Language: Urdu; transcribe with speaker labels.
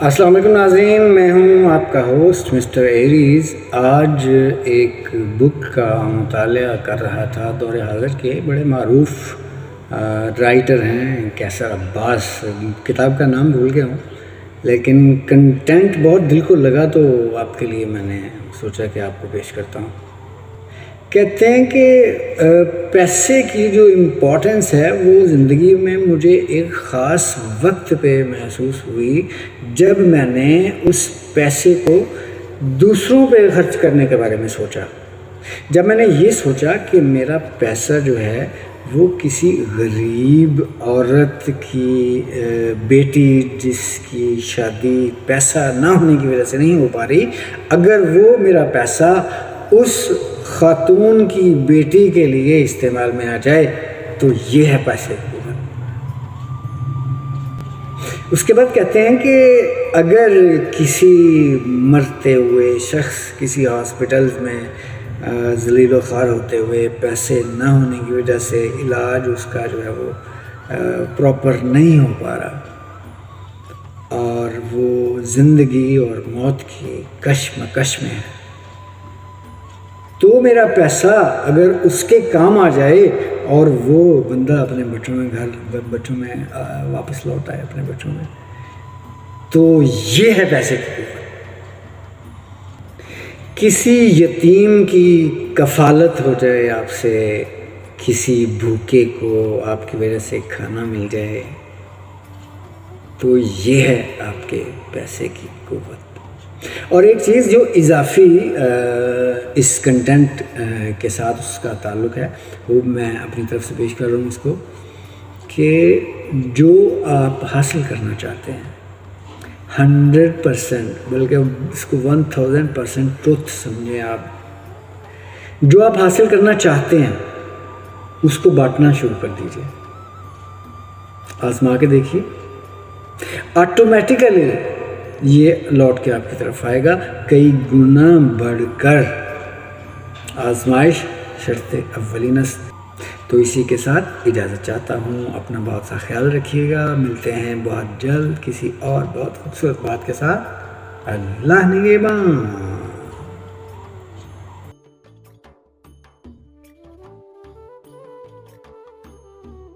Speaker 1: السلام علیکم ناظرین، میں ہوں آپ کا ہوسٹ مسٹر ایریز۔ آج ایک بک کا مطالعہ کر رہا تھا دور حاضر کے بڑے معروف رائٹر ہیں کیسر عباس۔ کتاب کا نام بھول گیا ہوں لیکن کنٹینٹ بہت دل کو لگا تو آپ کے لیے میں نے سوچا کہ آپ کو پیش کرتا ہوں۔ کہتے ہیں کہ پیسے کی جو امپورٹنس ہے وہ زندگی میں مجھے ایک خاص وقت پہ محسوس ہوئی جب میں نے اس پیسے کو دوسروں پہ خرچ کرنے کے بارے میں سوچا۔ جب میں نے یہ سوچا کہ میرا پیسہ جو ہے وہ کسی غریب عورت کی بیٹی جس کی شادی پیسہ نہ ہونے کی وجہ سے نہیں ہو پا رہی، اگر وہ میرا پیسہ اس خاتون کی بیٹی کے لیے استعمال میں آ جائے تو یہ ہے پیسے کی قوت۔ اس کے بعد کہتے ہیں کہ اگر کسی مرتے ہوئے شخص کسی ہاسپٹلز میں ذلیل و خوار ہوتے ہوئے پیسے نہ ہونے کی وجہ سے علاج اس کا جو ہے وہ پراپر نہیں ہو پا رہا اور وہ زندگی اور موت کی کشمکش میں ہے، تو میرا پیسہ اگر اس کے کام آ جائے اور وہ بندہ اپنے بچوں میں واپس لوٹ آئے اپنے بچوں میں، تو یہ ہے پیسے کی قوت۔ کسی یتیم کی کفالت ہو جائے آپ سے، کسی بھوکے کو آپ کی وجہ سے کھانا مل جائے، تو یہ ہے آپ کے پیسے کی قوت۔ اور ایک چیز جو اضافی اس کنٹینٹ کے ساتھ اس کا تعلق ہے وہ میں اپنی طرف سے پیش کر رہا ہوں اس کو، کہ جو آپ حاصل کرنا چاہتے ہیں 100% بلکہ اس کو 1000% ٹروتھ سمجھیں آپ، جو آپ حاصل کرنا چاہتے ہیں اس کو بانٹنا شروع کر دیجئے، آزما کے دیکھیے، آٹومیٹیکلی یہ لوٹ کے آپ کی طرف آئے گا کئی گنا بڑھ کر۔ آزمائش شرط اولین است۔ تو اسی کے ساتھ اجازت چاہتا ہوں، اپنا بہت سا خیال رکھیے گا، ملتے ہیں بہت جلد کسی اور بہت خوبصورت بات کے ساتھ۔ اللہ نگہبان۔